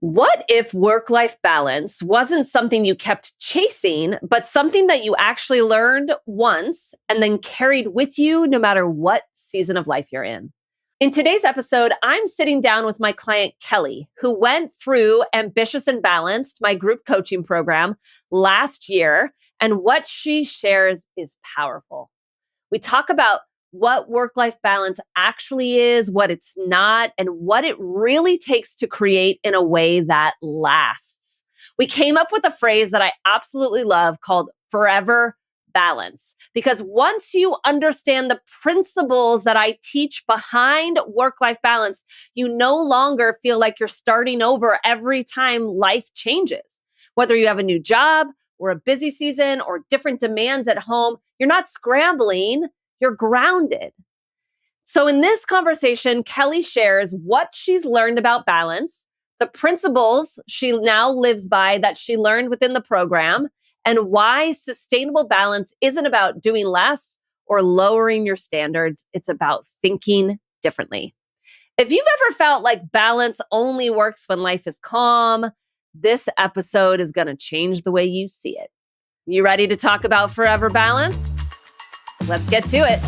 What if work-life balance wasn't something you kept chasing, but something that you actually learned once and then carried with you no matter what season of life you're in? In today's episode, I'm sitting down with my client, Kelly, who went through Ambitious and Balanced, my group coaching program, last year. And what she shares is powerful. We talk about what work life balance actually is, what it's not, and what it really takes to create in a way that lasts. We came up with a phrase that I absolutely love called forever balance. Because once you understand the principles that I teach behind work life balance, you no longer feel like you're starting over every time life changes. Whether you have a new job or a busy season or different demands at home, you're not scrambling, you're grounded. So, in this conversation, Kelly shares what she's learned about balance, the principles she now lives by that she learned within the program, and why sustainable balance isn't about doing less or lowering your standards. It's about thinking differently. If you've ever felt like balance only works when life is calm, this episode is going to change the way you see it. You ready to talk about forever balance? Let's get to it.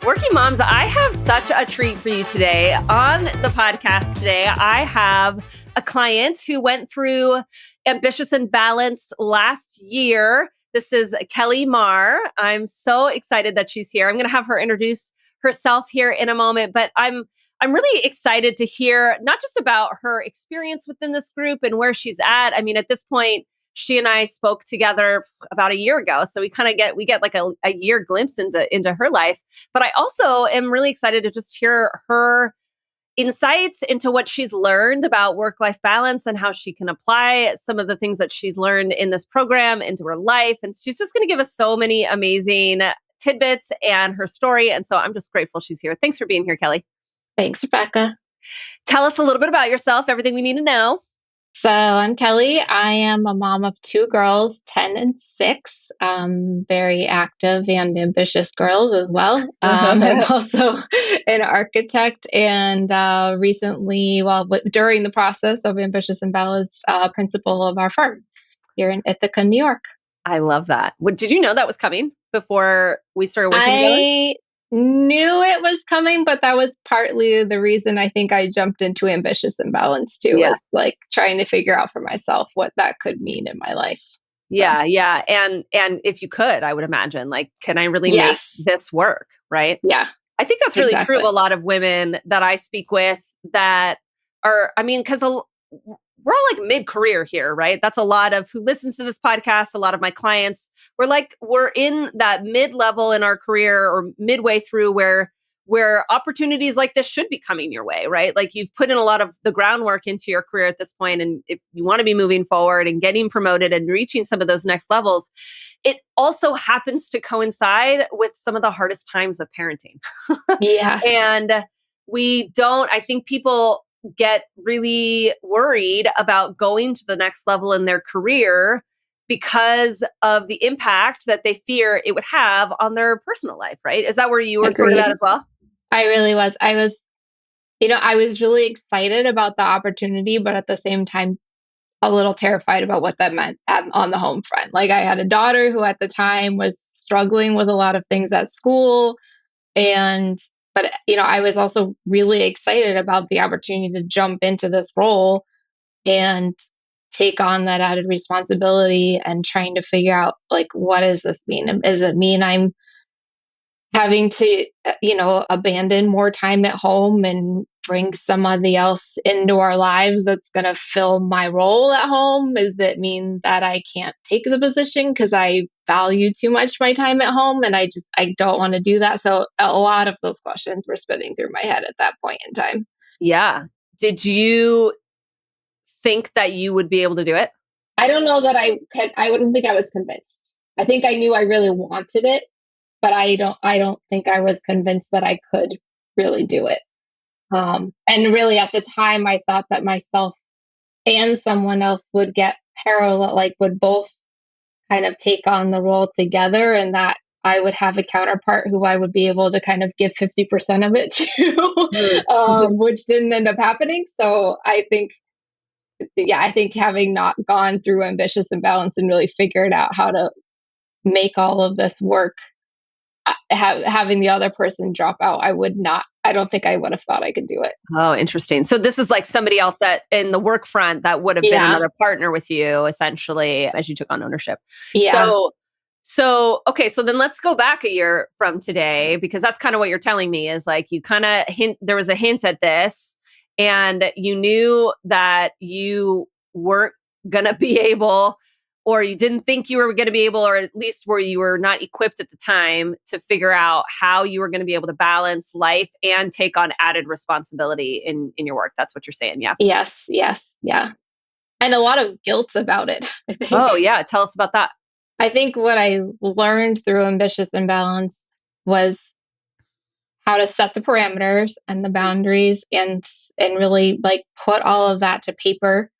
Working moms, I have such a treat for you today. On the podcast today, I have a client who went through Ambitious and Balanced last year. This is Kelly Maher. I'm so excited that she's here. I'm going to have her introduce herself here in a moment, but I'm really excited to hear not just about her experience within this group and where she's at. I mean, at this point, she and I spoke together about a year ago. So we get like a year glimpse into her life. But I also am really excited to just hear her insights into what she's learned about work-life balance and how she can apply some of the things that she's learned in this program into her life. And she's just going to give us so many amazing tidbits and her story. And so I'm just grateful she's here. Thanks for being here, Kelly. Thanks, Rebecca. Tell us a little bit about yourself, everything we need to know. So I'm Kelly. I am a mom of two girls, 10 and 6, very active and ambitious girls as well. I'm also an architect and recently, during the process of Ambitious and Balanced, principal of our firm here in Ithaca, New York. I love that. Did you know that was coming before we started working together? Knew it was coming, but that was partly the reason I think I jumped into Ambitious and Balanced too, was like trying to figure out for myself what that could mean in my life. Yeah, yeah. And if you could, I would imagine, like, can I really make this work? Right? Yeah. I think that's really true of a lot of women that I speak with that are, I mean, because we're all like mid-career here, right? That's a lot of who listens to this podcast, a lot of my clients. We're in that mid-level in our career or midway through where opportunities like this should be coming your way, right? Like you've put in a lot of the groundwork into your career at this point, and if you want to be moving forward and getting promoted and reaching some of those next levels, it also happens to coincide with some of the hardest times of parenting. Yeah. And I think people get really worried about going to the next level in their career because of the impact that they fear it would have on their personal life, right? Is that where you were sort of at as well? I really was. I was really excited about the opportunity, but at the same time, a little terrified about what that meant on the home front. Like I had a daughter who at the time was struggling with a lot of things at school. But I was also really excited about the opportunity to jump into this role and take on that added responsibility and trying to figure out, like, what does this mean? Does it mean I'm having to, abandon more time at home and bring somebody else into our lives that's going to fill my role at home? Does it mean that I can't take the position because I value too much my time at home and I don't want to do that? So a lot of those questions were spinning through my head at that point in time. Yeah. Did you think that you would be able to do it? I don't know that I wouldn't think I was convinced. I think I knew I really wanted it, but I don't think I was convinced that I could really do it. And really at the time, I thought that myself and someone else would get parallel, like would both kind of take on the role together. And that I would have a counterpart who I would be able to kind of give 50% of it Mhm. to, Mhm. which didn't end up happening. So I think, yeah, I think having not gone through ambitious and balanced and really figured out how to make all of this work, having the other person drop out, I don't think I would have thought I could do it. Oh, interesting. So this is like somebody else that in the work front that would have been Yeah. another partner with you essentially as you took on ownership. Yeah. So okay, so then let's go back a year from today because that's kind of what you're telling me is like you kind of hint there was a hint at this and you knew that you weren't going to be able or you didn't think you were going to be able or at least where you were not equipped at the time to figure out how you were going to be able to balance life and take on added responsibility in your work. That's what you're saying, yeah. Yes. Yes. Yeah. And a lot of guilt about it, I think. Oh, yeah, tell us about that. I think what I learned through ambitious imbalance was how to set the parameters and the boundaries and really like put all of that to paper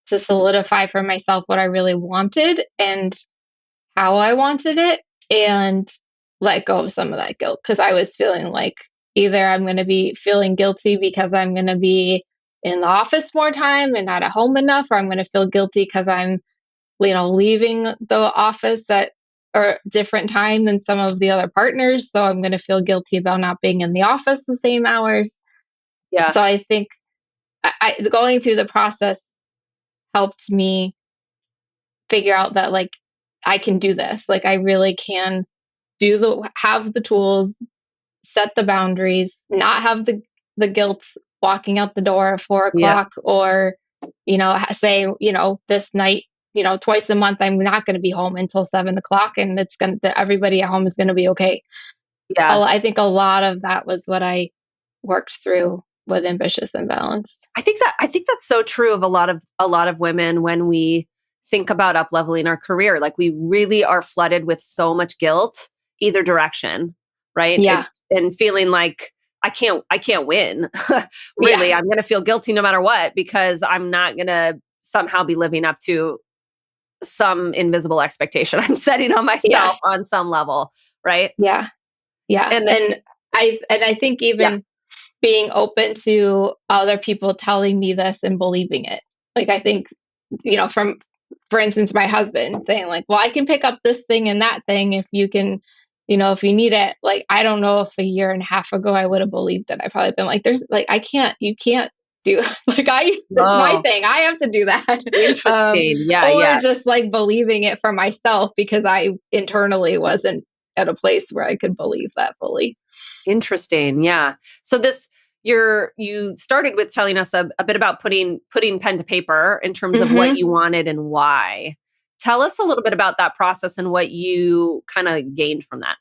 to solidify for myself what I really wanted and how I wanted it and let go of some of that guilt because I was feeling like either I'm going to be feeling guilty because I'm going to be in the office more time and not at home enough or I'm going to feel guilty because I'm leaving the office at or different time than some of the other partners. So I'm going to feel guilty about not being in the office the same hours. Yeah, So I think going through the process helped me figure out that like I can do this. Like I really can have the tools, set the boundaries, not have the guilt walking out the door at four yeah, o'clock or, say, this night, twice a month, I'm not going to be home until 7 o'clock and everybody at home is going to be okay. yeah. I think a lot of that was what I worked through with ambitious and balanced. I think that's so true of a lot of women when we think about up leveling our career. Like we really are flooded with so much guilt either direction, right? Yeah. And feeling like I can't win. Yeah. Really, I'm going to feel guilty no matter what because I'm not going to somehow be living up to some invisible expectation I'm setting on myself Yes. on some level, right? Yeah. Yeah. And And I think yeah. even being open to other people telling me this and believing it. Like I think, from for instance, my husband saying like, well, I can pick up this thing and that thing if you can, if you need it. Like, I don't know if a year and a half ago I would have believed it. I've probably been like, there's like, you can't do like it's my Oh, thing. I have to do that. interesting. Yeah, Or yeah. just like believing it for myself because I internally wasn't at a place where I could believe that fully. Interesting. Yeah. So you started with telling us a bit about putting pen to paper in terms of what Hmm. you wanted and why. Tell us a little bit about that process and what you kind of gained from that.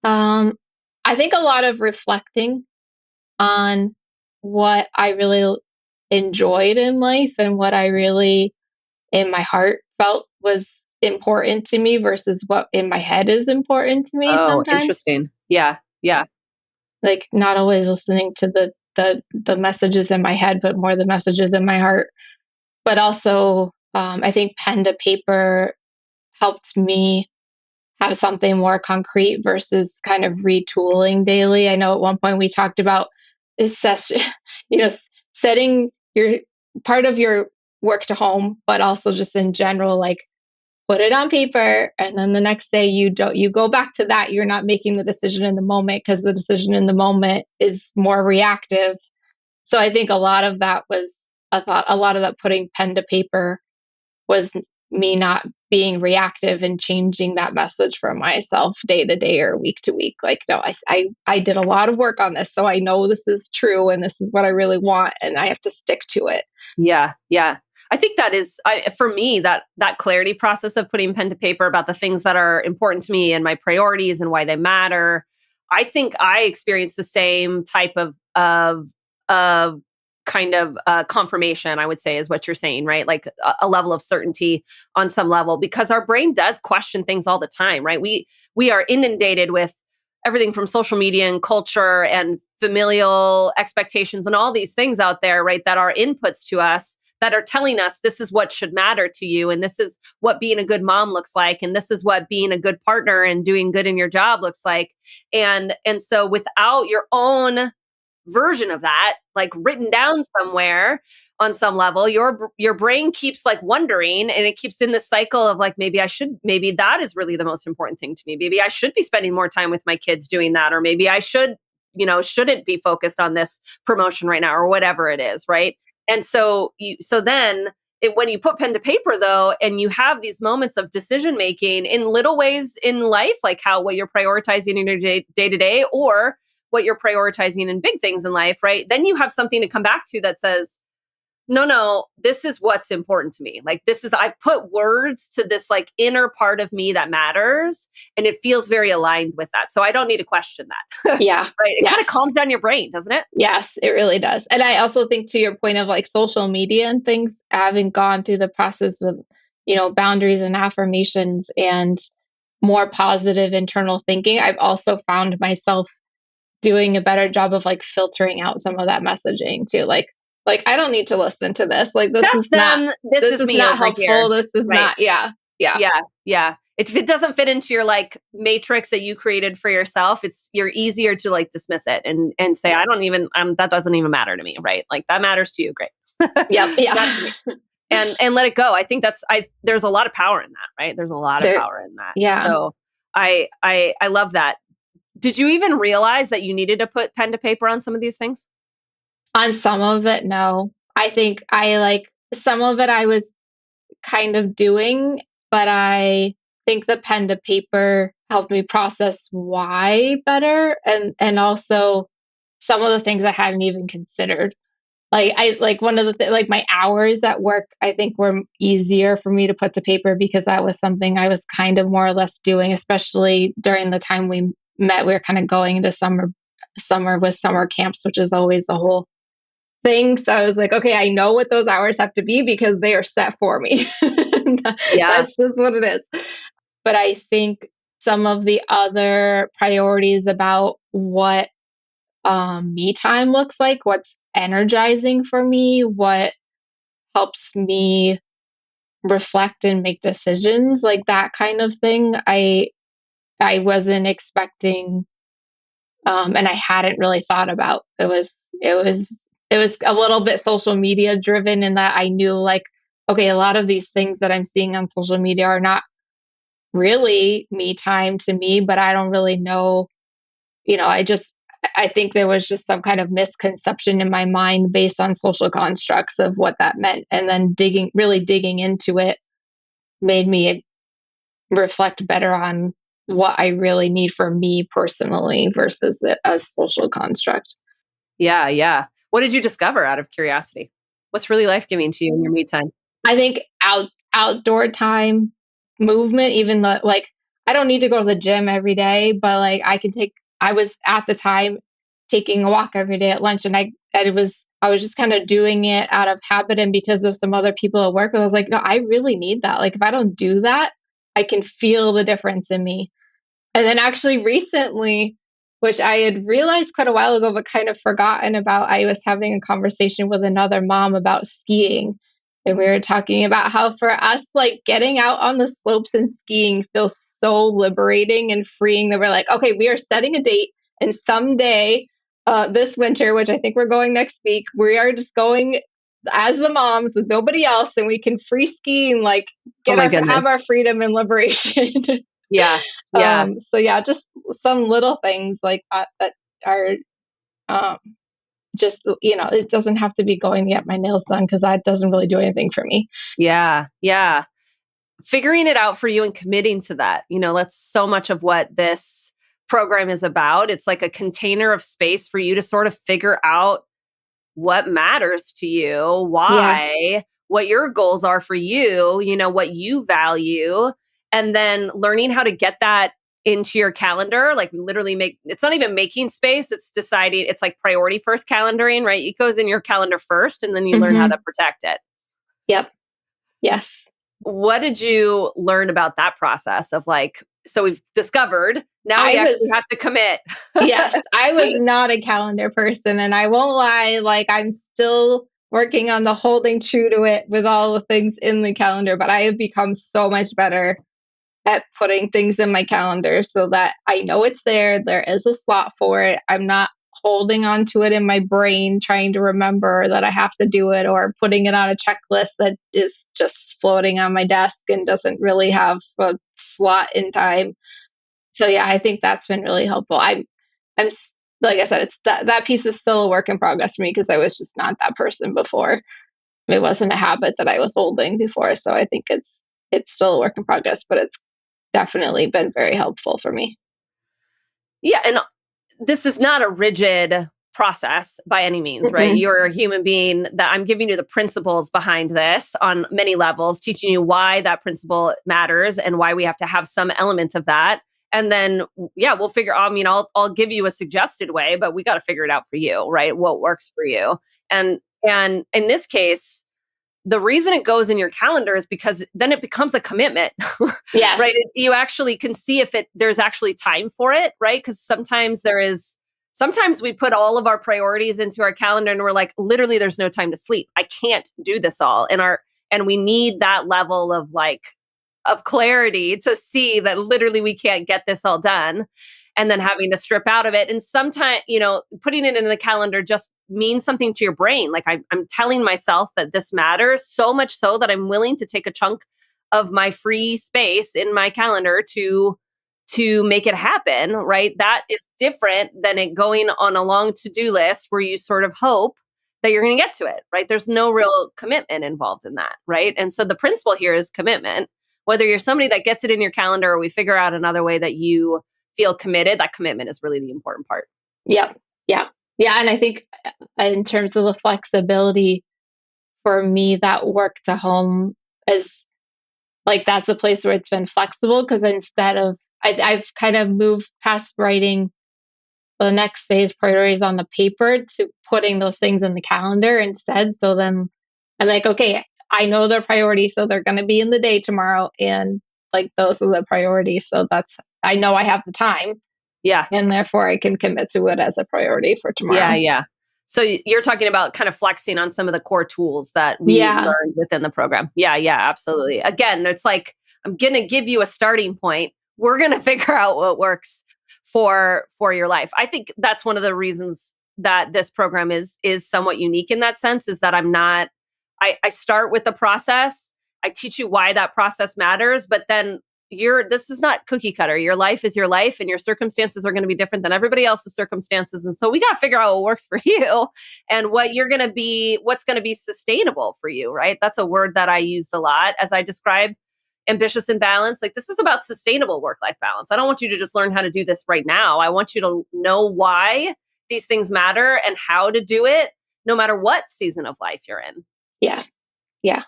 Um, I think a lot of reflecting on what I really enjoyed in life and what I really, in my heart, felt was important to me versus what in my head is important to me Oh, sometimes. interesting. Yeah. Yeah. Like not always listening to the messages in my head, but more the messages in my heart. But also, I think pen to paper helped me have something more concrete versus kind of retooling daily. I know at one point we talked about is session, setting your part of your work to home, but also just in general, like put it on paper, and then the next day you go back to that. You're not making the decision in the moment because the decision in the moment is more reactive. So I think a lot of that was I thought a lot of that putting pen to paper was me not being reactive and changing that message for myself day to day or week to week. Like, no, I did a lot of work on this. So I know this is true and this is what I really want and I have to stick to it. Yeah, yeah. I think that is for me that clarity process of putting pen to paper about the things that are important to me and my priorities and why they matter. I think I experienced the same type of kind of confirmation. I would say is what you're saying, right? Like a level of certainty on some level because our brain does question things all the time, right? We are inundated with everything from social media and culture and familial expectations and all these things out there, right? That are inputs to us that are telling us this is what should matter to you, and this is what being a good mom looks like, and this is what being a good partner and doing good in your job looks like. And so without your own version of that like written down somewhere on some level, your brain keeps like wondering, and it keeps in this cycle of like, maybe that is really the most important thing to me, maybe I should be spending more time with my kids doing that, or maybe I shouldn't be focused on this promotion right now, or whatever it is, right? And so then when you put pen to paper though, and you have these moments of decision making in little ways in life, like what you're prioritizing in your day to day, or what you're prioritizing in big things in life, right? Then you have something to come back to that says, no, this is what's important to me. Like, I've put words to this like inner part of me that matters. And it feels very aligned with that. So I don't need to question that. Yeah. Right. It Yes. kind of calms down your brain, doesn't it? Yes, it really does. And I also think, to your point of like social media and things, having gone through the process with, boundaries and affirmations and more positive internal thinking, I've also found myself doing a better job of like filtering out some of that messaging too. Like I don't need to listen to this. Like That's them. This this is is me not over here. helpful. This is Right. not, yeah. Yeah. Yeah. Yeah. If it doesn't fit into your like matrix that you created for yourself, you're easier to like dismiss it and say, I don't even, that doesn't even matter to me. Right. Like that matters to you. Great. Yep. Not to Yeah. me. And let it go. I think there's a lot of power in that, right? There's a lot of There, power in that. yeah. So I love that. Did you even realize that you needed to put pen to paper on some of these things? On some of it, no. I think I like some of it I was kind of doing, but I think the pen to paper helped me process why better, and also some of the things I hadn't even considered. Like I like one of like my hours at work, I think were easier for me to put to paper because that was something I was kind of more or less doing, especially during the time we met. We were kind of going into summer with summer camps, which is always a whole thing. So I was like, okay, I know what those hours have to be because they are set for me. Yeah. That's just what it is. But I think some of the other priorities about what me time looks like, what's energizing for me, what helps me reflect and make decisions, like that kind of thing. I wasn't expecting, and I hadn't really thought about. It was a little bit social media driven in that I knew, like, okay, a lot of these things that I'm seeing on social media are not really me time to me, but I don't really know. I think there was just some kind of misconception in my mind based on social constructs of what that meant. And then really digging into it made me reflect better on what I really need for me personally versus a social construct. Yeah. Yeah. What did you discover out of curiosity? What's really life giving to you in your me time? I think outdoor time, movement, even though like I don't need to go to the gym every day, but like I was at the time taking a walk every day at lunch, and I was just kind of doing it out of habit and because of some other people at work. And I was like, no, I really need that. Like if I don't do that, I can feel the difference in me. And then actually recently, which I had realized quite a while ago, but kind of forgotten about, I was having a conversation with another mom about skiing. And we were talking about how for us, like getting out on the slopes and skiing feels so liberating and freeing that we're like, okay, we are setting a date. And someday this winter, which I think we're going next week, we are just going as the moms with nobody else, and we can free ski and like Oh my goodness. have our freedom and liberation. Yeah. Yeah. So yeah, just some little things like that are um, just, it doesn't have to be going to get my nails done because that doesn't really do anything for me. Yeah. Yeah. Figuring it out for you and committing to that. That's so much of what this program is about. It's like a container of space for you to sort of figure out what matters to you, Yeah. why, what your goals are for you, what you value, and then learning how to get that into your calendar, like literally it's not even making space, it's deciding, it's like priority first calendaring, right? It goes in your calendar first and then you learn how Hmm. to protect it. Yep. Yes. What did you learn about that process of like, so we've discovered, now we I actually was have to commit. Yes, I was not a calendar person, and I won't lie, like I'm still working on the holding true to it with all the things in the calendar. But I have become so much better at putting things in my calendar so that I know it's there. There is a slot for it. I'm not holding on to it in my brain, trying to remember that I have to do it, or putting it on a checklist that is just floating on my desk and doesn't really have a slot in time. So yeah, I think that's been really helpful. I'm like I said, it's that piece is still a work in progress for me because I was just not that person before. It wasn't a habit that I was holding before. So I think it's still a work in progress, but it's definitely been very helpful for me. Yeah. And this is not a rigid process by any means, right? Mm-mm. You're a human being that I'm giving you the principles behind this on many levels, teaching you why that principle matters and why we have to have some elements of that. And then, yeah, we'll figure, I mean, I'll give you a suggested way, but we got to figure it out for you, right? What works for you. And in this case, the reason it goes in your calendar is because then it becomes a commitment, right? Yes. You actually can see if there's actually time for it, right? Because sometimes we put all of our priorities into our calendar and we're like, literally, there's no time to sleep. I can't do this all. And we need that level of of clarity to see that literally we can't get this all done, and then having to strip out of it. And sometimes, putting it in the calendar just means something to your brain. Like I'm telling myself that this matters so much so that I'm willing to take a chunk of my free space in my calendar to make it happen, right? That is different than it going on a long to-do list where you sort of hope that you're going to get to it, right? There's no real commitment involved in that, right? And so the principle here is commitment. Whether you're somebody that gets it in your calendar or we figure out another way that you feel committed, that commitment is really the important part. Yep. Yeah. Yeah. And I think in terms of the flexibility for me, that work to home is like that's a place where it's been flexible because instead of I've kind of moved past writing the next phase priorities on the paper to putting those things in the calendar instead. So then I'm like, okay, I know their priorities, so they're going to be in the day tomorrow, and like those are the priorities. So that's I know I have the time, Yeah. and therefore I can commit to it as a priority for Yeah. tomorrow. Yeah. So you're talking about kind of flexing on some of the core tools that we Yeah, learned within the program. Yeah. Yeah. Absolutely. Again, it's like, I'm going to give you a starting point. We're going to figure out what works for your life. I think that's one of the reasons that this program is somewhat unique in that sense, is that I start with the process. I teach you why that process matters, but then this is not cookie cutter. Your life is your life and your circumstances are going to be different than everybody else's circumstances. And so we got to figure out what works for you and what's going to be sustainable for you, right? That's a word that I use a lot as I describe ambitious and balanced. Like, this is about sustainable work-life balance. I don't want you to just learn how to do this right now. I want you to know why these things matter and how to do it no matter what season of life you're in. yeah, yeah.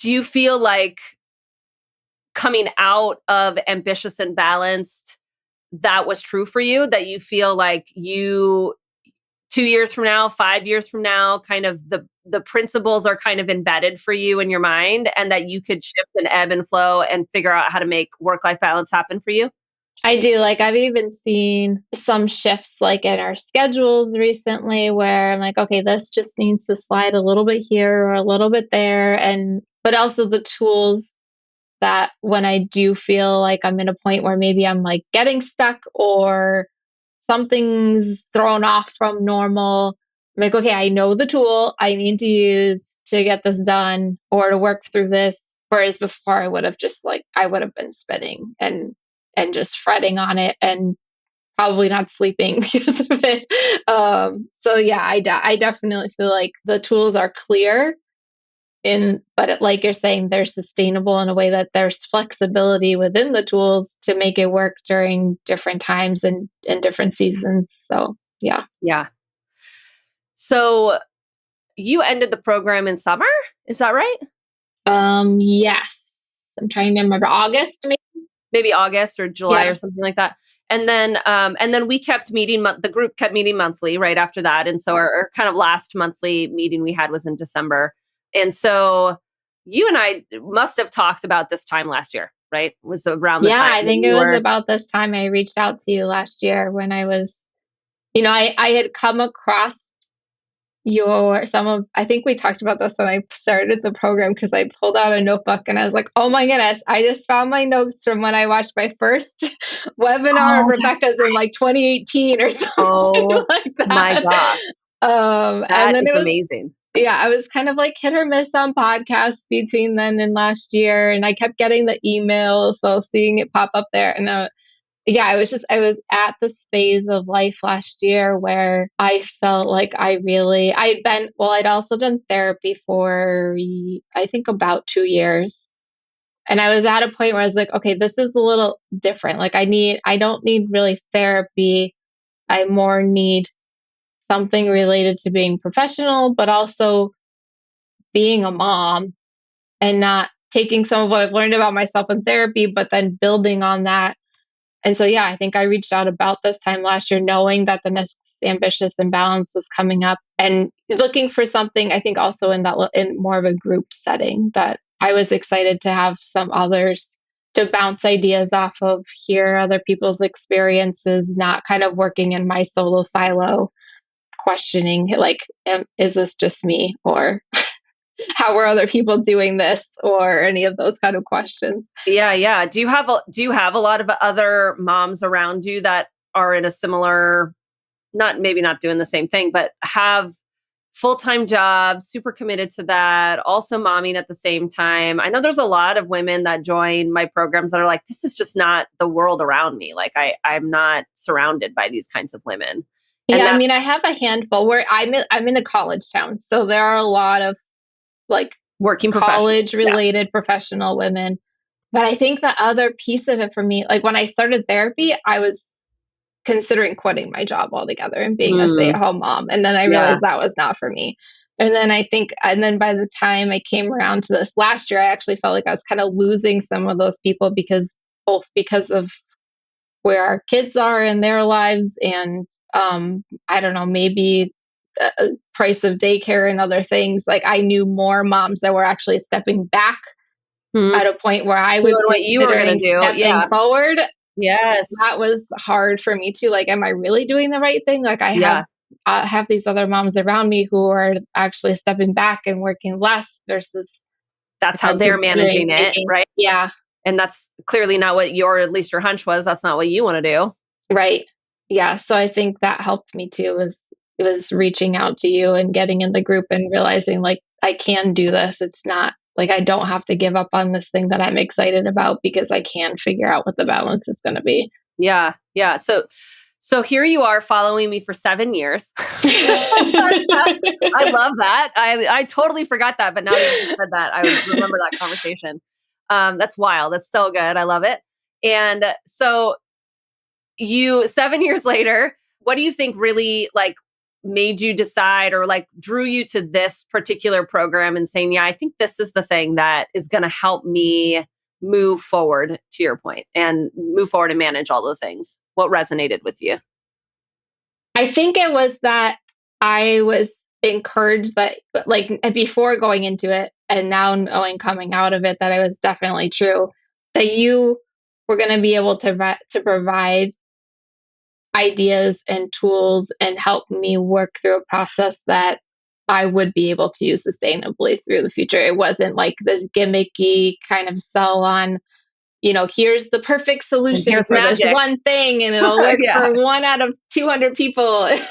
Do you feel like coming out of ambitious and balanced, that was true for you, that you feel like 2 years from now, 5 years from now, kind of the principles are kind of embedded for you in your mind, and that you could shift and ebb and flow and figure out how to make work-life balance happen for you? I do. Like, I've even seen some shifts like in our schedules recently where I'm like, okay, this just needs to slide a little bit here or a little bit there. But also the tools that when I do feel like I'm in a point where maybe I'm like getting stuck or something's thrown off from normal, I'm like, okay, I know the tool I need to use to get this done or to work through this. Whereas before I would have been spinning and just fretting on it and probably not sleeping because of it. So yeah, I definitely feel like the tools are clear like you're saying, they're sustainable in a way that there's flexibility within the tools to make it work during different times and different seasons. So yeah. Yeah. So you ended the program in summer, is that right? Yes. I'm trying to remember August, maybe. Maybe August or July Yeah. or something like that. And then we kept meeting. The group kept meeting monthly right after that, and so our kind of last monthly meeting we had was in December. And so you and I must have talked about this time last year, right? It was around the Yeah, time I that think you it was were. about this time I reached out to you last year when I was, I had come across I think we talked about this when I started the program because I pulled out a notebook and I was like, oh my goodness, I just found my notes from when I watched my first webinar of Oh, Rebecca's in like 2018 or something oh like my that. gosh. And That then is it was, amazing. yeah, I was kind of like hit or miss on podcasts between then and last year. And I kept getting the emails. So seeing it pop up there. And yeah, I was at this phase of life last year where I felt like I'd also done therapy for, I think about 2 years. And I was at a point where I was like, okay, this is a little different. Like I don't need really therapy. I more need something related to being professional, but also being a mom and not taking some of what I've learned about myself in therapy, but then building on that. And so, yeah, I think I reached out about this time last year, knowing that the next Ambitious and Balanced was coming up and looking for something, I think also in more of a group setting that I was excited to have some others to bounce ideas off of, hear other people's experiences, not kind of working in my solo silo, questioning like, is this just me? Or how are other people doing this? Or any of those kind of questions. Yeah, yeah. Do you have a lot of other moms around you that are in a similar, not maybe not doing the same thing, but have full-time jobs, super committed to that, also momming at the same time? I know there's a lot of women that join my programs that are like, this is just not the world around me. Like I'm not surrounded by these kinds of women. And Yeah, I that mean, I have a handful where I'm in a college town, so there are a lot of like working professionals. college Yeah. related professional women. But I think the other piece of it for me, like when I started therapy, I was considering quitting my job altogether and being a Mm, stay-at-home mom, and then I yeah. realized that was not for me. And then by the time I came around to this last year, I actually felt like I was kind of losing some of those people because of where our kids are in their lives and I don't know, maybe price of daycare and other things. Like I knew more moms that were actually stepping back Hmm. at a point where I Doing was what you were going considering to do. stepping Yeah. forward. That Yes. was hard for me too. Like, am I really doing the right thing? Like Yeah. I have these other moms around me who are actually stepping back and working less versus, That's how I'm they're considering managing it, taking, right? yeah. And that's clearly not what at least your hunch was. That's not what you want to do. Right. Yeah. So I think that helped me too, was it was reaching out to you and getting in the group and realizing like I can do this. It's not like I don't have to give up on this thing that I'm excited about because I can figure out what the balance is going to be. Yeah. Yeah. So here you are following me for 7 years. I love that. I totally forgot that, but now that you just said that, I would remember that conversation. That's wild. That's so good. I love it. And so you 7 years later, what do you think really like made you decide or like drew you to this particular program and saying, yeah, I think this is the thing that is going to help me move forward, to your point, and move forward and manage all the things? What resonated with you? I think it was that I was encouraged that, like, before going into it, and now knowing coming out of it that it was definitely true, that you were going to be able to provide ideas and tools and help me work through a process that I would be able to use sustainably through the future. It wasn't like this gimmicky kind of sell on, here's the perfect And solution here's for this magic. one thing and it'll work Yeah. for one out of 200 people Yeah.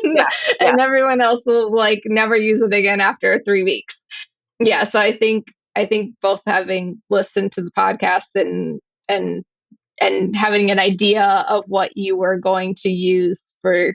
Yeah. and everyone else will like never use it again after 3 weeks. Yeah, so I think both having listened to the podcast and and having an idea of what you were going to use for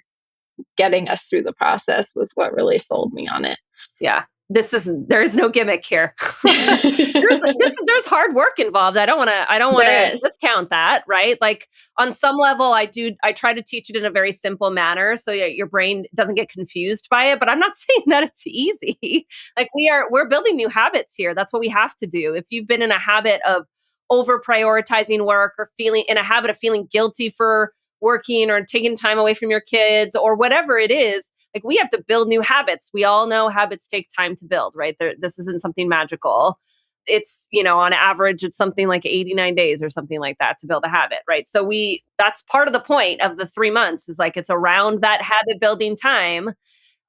getting us through the process was what really sold me on it. Yeah. There's no gimmick here. There's hard work involved. I don't want to There is. discount that, right? Like on some level I try to teach it in a very simple manner so your brain doesn't get confused by it, but I'm not saying that it's easy. Like we're building new habits here. That's what we have to do. If you've been in a habit of over prioritizing work or feeling in a habit of feeling guilty for working or taking time away from your kids or whatever it is, like we have to build new habits. We all know habits take time to build, right? This isn't something magical. It's, on average, it's something like 89 days or something like that to build a habit, right? So that's part of the point of the 3 months is like it's around that habit building time.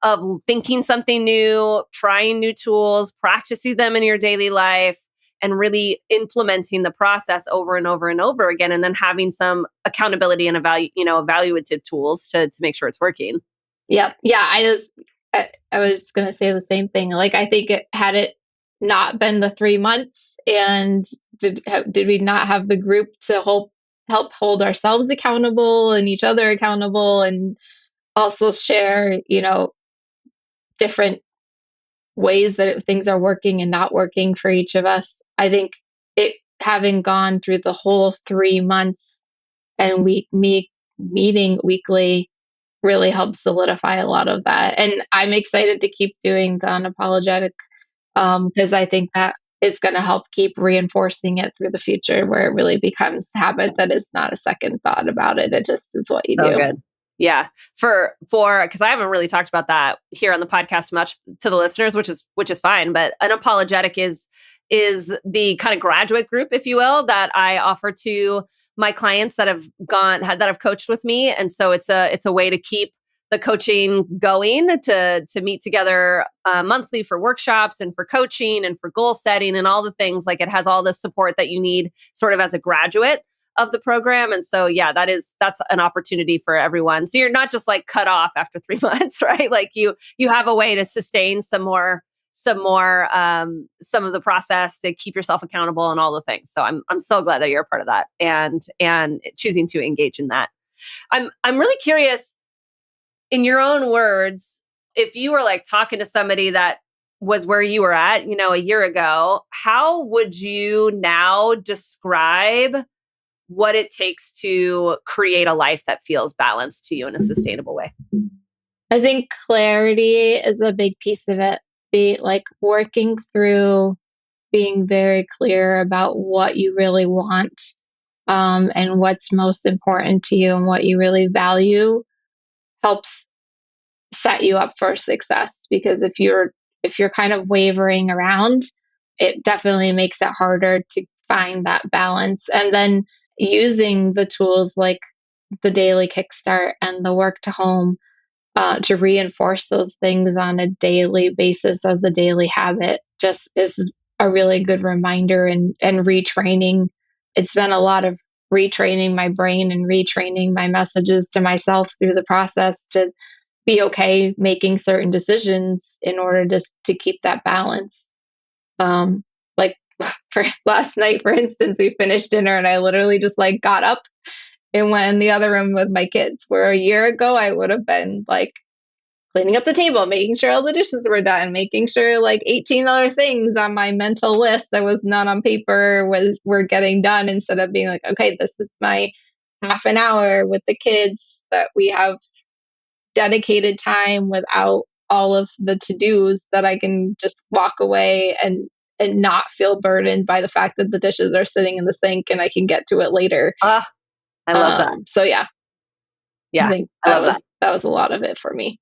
of thinking something new, trying new tools, practicing them in your daily life, and really implementing the process over and over and over again, and then having some accountability and evaluative tools to make sure it's working. Yep. Yeah. I was going to say the same thing. Like, I think had it not been the 3 months, and did we not have the group to help hold ourselves accountable and each other accountable, and also share, different ways that things are working and not working for each of us. I think it having gone through the whole 3 months and me meeting weekly really helps solidify a lot of that. And I'm excited to keep doing the unapologetic, because I think that is going to help keep reinforcing it through the future, where it really becomes habit that is not a second thought about it. It just is what you So do. good. Yeah. For because I haven't really talked about that here on the podcast much to the listeners, which is fine. But unapologetic is the kind of graduate group, if you will, that I offer to my clients that have coached with me. And so it's a way to keep the coaching going, to meet together monthly for workshops and for coaching and for goal setting and all the things. Like, it has all the support that you need sort of as a graduate of the program. And so, yeah, that's an opportunity for everyone. So you're not just like cut off after 3 months, right? Like, you have a way to sustain some of the process, to keep yourself accountable and all the things. So I'm so glad that you're a part of that, and choosing to engage in that. I'm really curious, in your own words, if you were like talking to somebody that was where you were at, a year ago, how would you now describe what it takes to create a life that feels balanced to you in a sustainable way? I think clarity is a big piece of it. Be like working through being very clear about what you really want, and what's most important to you and what you really value helps set you up for success. Because if you're kind of wavering around, it definitely makes it harder to find that balance. And then using the tools like the daily kickstart and the work to home, to reinforce those things on a daily basis as a daily habit, just is a really good reminder. And retraining. It's been a lot of retraining my brain and retraining my messages to myself through the process to be okay making certain decisions in order to keep that balance. Like, for last night, for instance, we finished dinner and I literally just like got up and went in the other room with my kids. Where a year ago I would have been like cleaning up the table, making sure all the dishes were done, making sure like 18 other things on my mental list that was not on paper were getting done, instead of being like, okay, this is my half an hour with the kids that we have dedicated time without all of the to-dos, that I can just walk away and not feel burdened by the fact that the dishes are sitting in the sink and I can get to it later. Ah, I love that. So yeah, I Yeah, think I love that. that was a lot of it for me.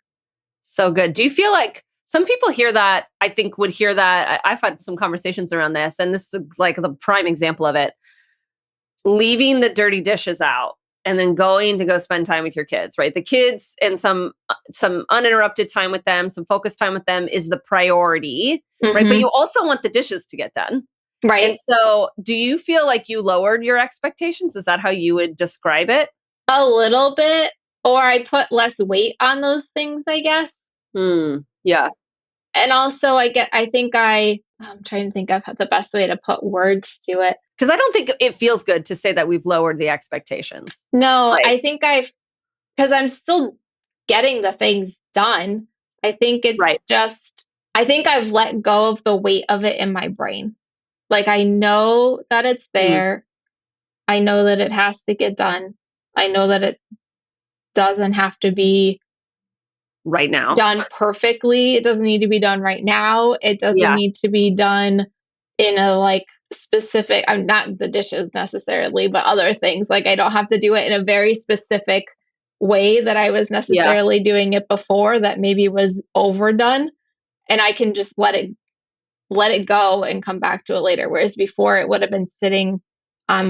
So good. Do you feel like some people hear that? I think would hear that. I've had some conversations around this, and this is like the prime example of it. Leaving the dirty dishes out and then going to go spend time with your kids, right? The kids, and some uninterrupted time with them, some focused time with them is the priority, right? But Hmm. you also want the dishes to get done. And Right. so, do you feel like you lowered your expectations? Is that how you would describe it? A little bit, or I put less weight on those things, I guess. Yeah. And also, I'm trying to think of the best way to put words to it. Because I don't think it feels good to say that we've lowered the expectations. No, Right. I think because I'm still getting the things done. I think Right. I think I've let go of the weight of it in my brain. Like, I know that it's Mm. there. I know that it has to get done. I know that it doesn't have to be Right now. done perfectly. It doesn't need to be done right now. It doesn't Yeah. need to be done in a like specific, I'm not the dishes necessarily, but other things. Like, I don't have to do it in a very specific way that I was Yeah. necessarily doing it before, that maybe was overdone. And I can just let it go and come back to it later. Whereas before it would have been sitting in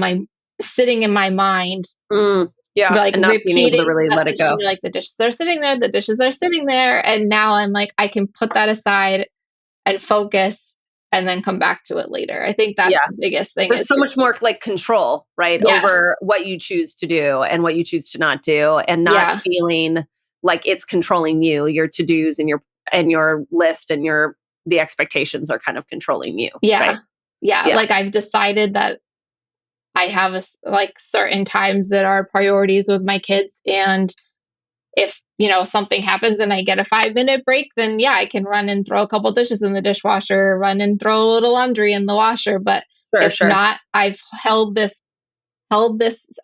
my mind, Mm. Yeah. Like And not being able to repeating really the let it message to go. me, like the dishes are sitting there, the dishes are sitting there. And now I'm like, I can put that aside and focus and then come back to it later. I think that's Yeah. the biggest thing There's is so just, much more like control, right, yes, over what you choose to do and what you choose to not do, and not yeah, feeling like it's controlling you, your to-dos and your list and your the expectations are kind of controlling you, yeah, right? yeah. Yeah, Like I've decided that I have like certain times that are priorities with my kids. And if, something happens and I get a 5-minute break, then yeah, I can run and throw a couple dishes in the dishwasher, run and throw a little laundry in the washer. But sure, if sure. not, I've held this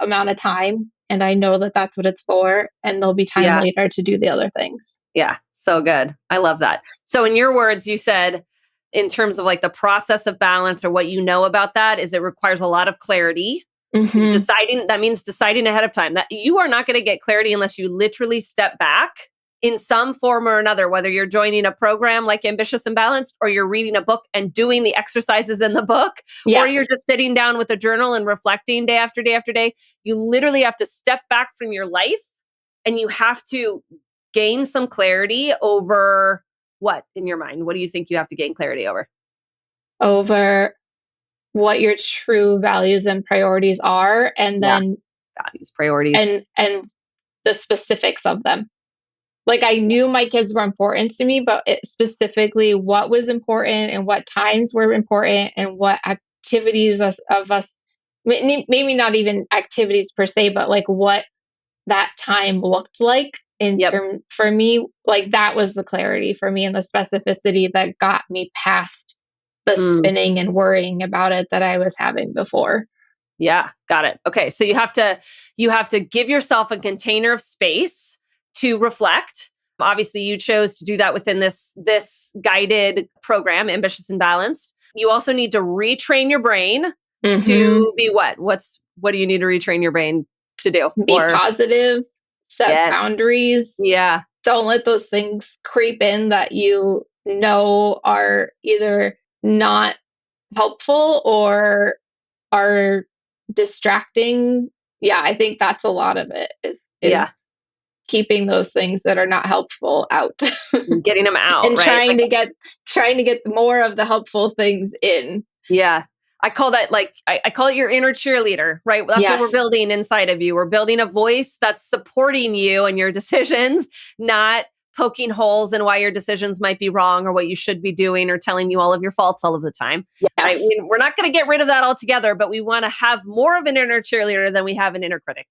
amount of time and I know that that's what it's for. And there'll be time Yeah, later to do the other things. yeah, so good. I love that. So in your words, you said in terms of like the process of balance or what you know about that is it requires a lot of clarity. Hmm. Deciding that means deciding ahead of time that you are not going to get clarity unless you literally step back in some form or another, whether you're joining a program like Ambitious and Balanced, or you're reading a book and doing the exercises in the book, or Yes, you're just sitting down with a journal and reflecting day after day after day. You literally have to step back from your life and you have to gain some clarity over what in your mind. What do you think you have to gain clarity over? over what your true values and priorities are, and Yeah, then values, priorities. and the specifics of them. Like I knew my kids were important to me, but specifically what was important and what times were important and what activities of us, maybe not even activities per se, but like what that time looked like in Yep. term for me, like that was the clarity for me and the specificity that got me past the Mm. spinning and worrying about it that I was having before. Yeah, got it. Okay, so you have to give yourself a container of space to reflect. Obviously, you chose to do that within this guided program, Ambitious and Balanced. You also need to retrain your brain Hmm. to be what? What do you need to retrain your brain to do? Be Or positive, set yes. boundaries. Yeah. Don't let those things creep in that you know are either not helpful or are distracting. Yeah, I think that's a lot of it is Yeah. keeping those things that are not helpful out Getting them out, and right? trying to get more of the helpful things in. Yeah. I call that like, I call it your inner cheerleader, right? Well, that's what we're Yes. building inside of you. We're building a voice that's supporting you and your decisions, not poking holes in why your decisions might be wrong or what you should be doing or telling you all of your faults all of the time, right? Yes. We're not going to get rid of that altogether, but we want to have more of an inner cheerleader than we have an inner critic,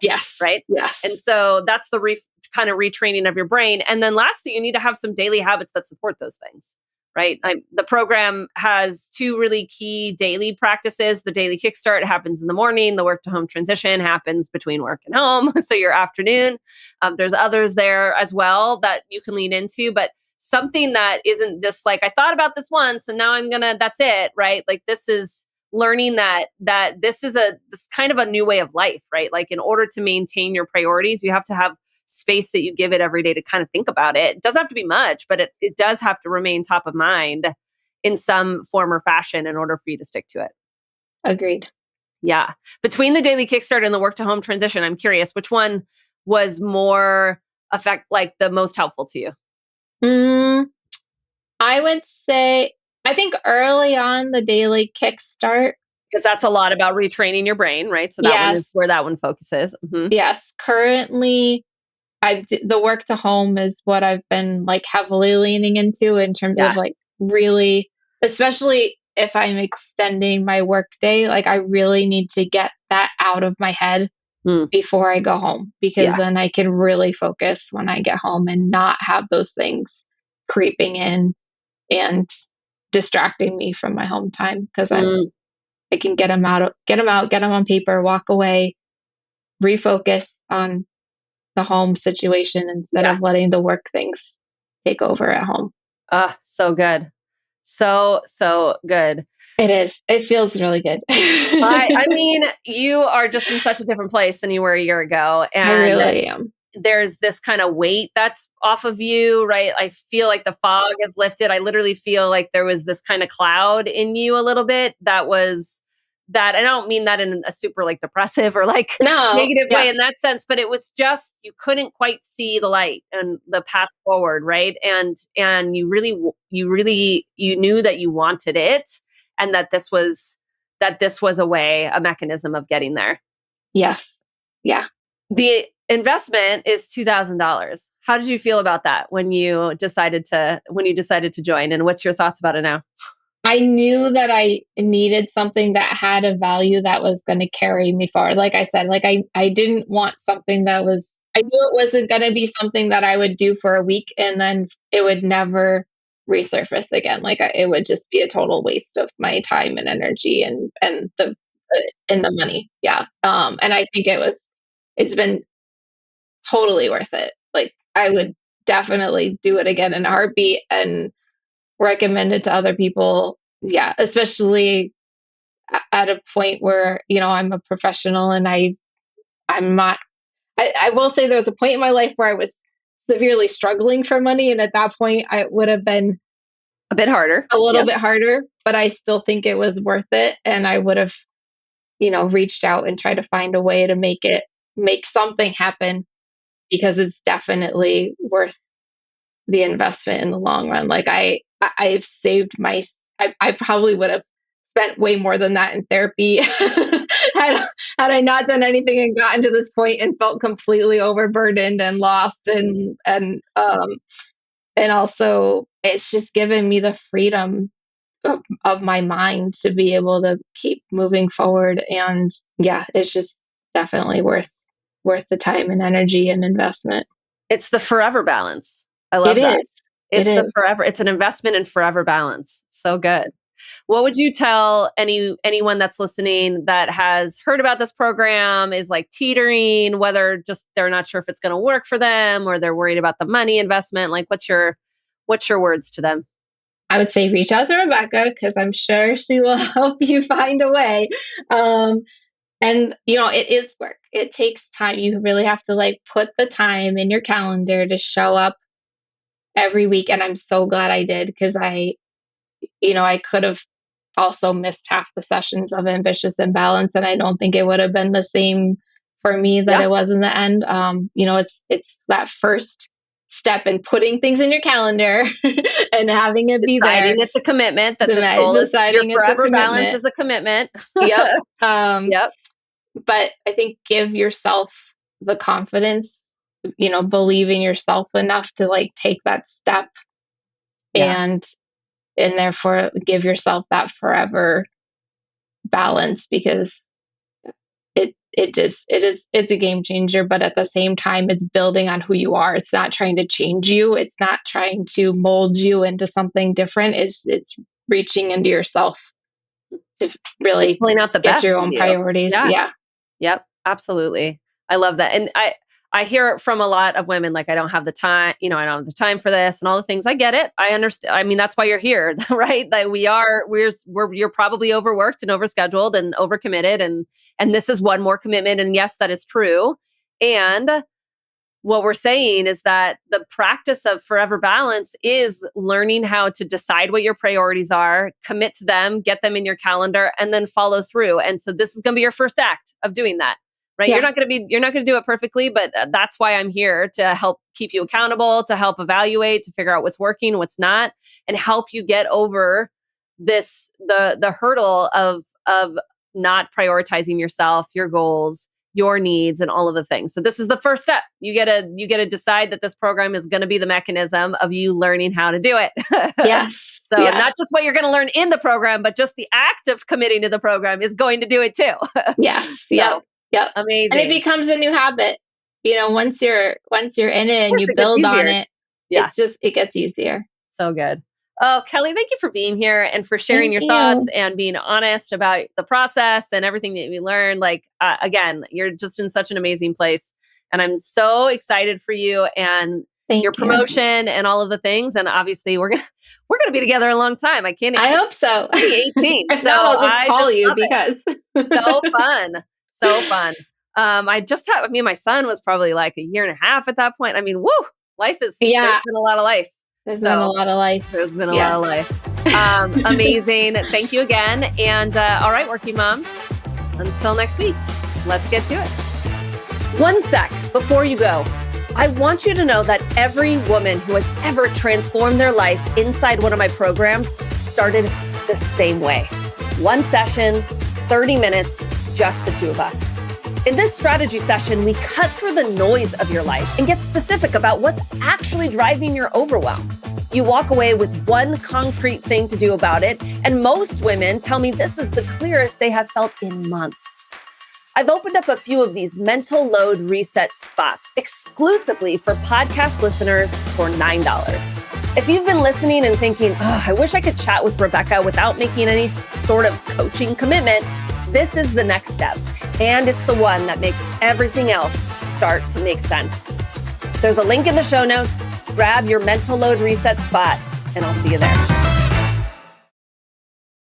Yes. right? And Yes. so that's the kind of retraining of your brain. And then lastly, you need to have some daily habits that support those things, right? The program has two really key daily practices. The daily kickstart happens in the morning. The work to home transition happens between work and home. So your afternoon. There's others there as well that you can lean into, but something that isn't just like, I thought about this once and now that's it, right? Like this is learning that this kind of a new way of life, right? Like in order to maintain your priorities, you have to have space that you give it every day to kind of think about it. It doesn't have to be much, but it does have to remain top of mind in some form or fashion in order for you to stick to it. Agreed. Yeah. Between the daily kickstart and the work to home transition, I'm curious which one was more like the most helpful to you? Mm, I would say, I think early on the daily kickstart. Because that's a lot about retraining your brain, right? So that one is Yes. where that one focuses. Yes. Currently, the work to home is what I've been like heavily leaning into in terms of Yeah. like really, especially if I'm extending my work day, like I really need to get that out of my head Mm, before I go home because yeah. then I can really focus when I get home and not have those things creeping in and distracting me from my home time because Mm, I can get them on paper, walk away, refocus on the home situation instead yeah. of letting the work things take over at home. So good. So good. It is. It feels really good. I mean, you are just in such a different place than you were a year ago. I And really am. there's this kind of weight that's off of you, right? I feel like the fog has lifted. I literally feel like there was this kind of cloud in you a little bit that was that, and I don't mean that in a super like depressive or like No, negative way yeah, in that sense, but it was just, you couldn't quite see the light and the path forward, right? And you knew that you wanted it, and that this was a way, a mechanism of getting there. yes, yeah. The investment is $2,000. How did you feel about that when you decided to join, and what's your thoughts about it now? I knew that I needed something that had a value that was going to carry me forward. Like I said, like I didn't want something that was, I knew it wasn't going to be something that I would do for a week and then it would never resurface again. Like it would just be a total waste of my time and energy and the money. Yeah. And I think it's been totally worth it. Like I would definitely do it again in a heartbeat and recommend it to other people. Yeah, especially at a point where, I'm a professional and I'm not, I will say there was a point in my life where I was severely struggling for money. And at that point, I would have been A bit harder. a little Yep. bit harder, but I still think it was worth it. And I would have, reached out and tried to find a way to make something happen because it's definitely worth the investment in the long run. Like I've saved I probably would have spent way more than that in therapy had I not done anything and gotten to this point and felt completely overburdened and lost and also it's just given me the freedom of my mind to be able to keep moving forward. And yeah, it's just definitely worth the time and energy and investment. It's the forever balance. I It love that. is. It It's the is. forever, it's an investment in forever balance. So good. What would you tell anyone that's listening that has heard about this program, is like teetering, whether just they're not sure if it's going to work for them or they're worried about the money investment? Like what's your words to them? I would say reach out to Rebecca because I'm sure she will help you find a way. Um, and it is work. It takes time. You really have to like put the time in your calendar to show up every week. And I'm so glad I did because I could have also missed half the sessions of Ambitious and Balance, and I don't think it would have been the same for me that Yeah. it was in the end. It's that first step in putting things in your calendar and having it be there. Deciding it's a commitment, that this goal is your Deciding it's a forever balance commitment. is a commitment. Yep. Um, Yep. but I think give yourself the confidence, believe in yourself enough to like take that step Yeah. and therefore give yourself that forever balance because it's a game changer, but at the same time it's building on who you are. It's not trying to change you, it's not trying to mold you into something different. It's reaching into yourself to It's really pulling out the get best your in own you. priorities. Yeah. Yeah. Yep, absolutely. I love that. And I hear it from a lot of women, like, I don't have the time, I don't have the time for this and all the things. I get it. I understand. I mean, that's why you're here, right? That you're probably overworked and overscheduled and overcommitted, and this is one more commitment. And yes, that is true. And what we're saying is that the practice of forever balance is learning how to decide what your priorities are, commit to them, get them in your calendar, and then follow through. And so this is going to be your first act of doing that, right? Yeah. You're not going to do it perfectly, but that's why I'm here, to help keep you accountable, to help evaluate, to figure out what's working, what's not, and help you get over the hurdle of not prioritizing yourself, your goals, your needs, and all of the things. So this is the first step. You get to decide that this program is going to be the mechanism of you learning how to do it. Yes. So Yes. not just what you're going to learn in the program, but just the act of committing to the program is going to do it too. Yes. Yep. So Yep. And it amazing. Of becomes a new habit. Once you're in it and course you it gets build on easier. it, Yeah. it gets easier. So good. Oh, Kelly, thank you for being here and for sharing Thank your thoughts you. and being honest about the process and everything that we learned. Like, again, you're just in such an amazing place. And I'm so excited for you and your Thank you. promotion and all of the things. And obviously we're gonna be together a long time. I can't I hope so. 2018. If So not, I'll just I call just you love it. because So fun. So fun. I just had, I mean, my son was probably like a year and a half at that point. I mean, woo, there's yeah, been a lot of life. there's been a So lot of life. there's been a lot Yeah. of life. Amazing. Thank you again. And all right, working moms, until next week, let's get to it. One sec before you go. I want you to know that every woman who has ever transformed their life inside one of my programs started the same way. One session, 30 minutes, just the two of us. In this strategy session, we cut through the noise of your life and get specific about what's actually driving your overwhelm. You walk away with one concrete thing to do about it, and most women tell me this is the clearest they have felt in months. I've opened up a few of these mental load reset spots exclusively for podcast listeners for $9. If you've been listening and thinking, I wish I could chat with Rebecca without making any sort of coaching commitment, this is the next step. And it's the one that makes everything else start to make sense. There's a link in the show notes. Grab your mental load reset spot, and I'll see you there.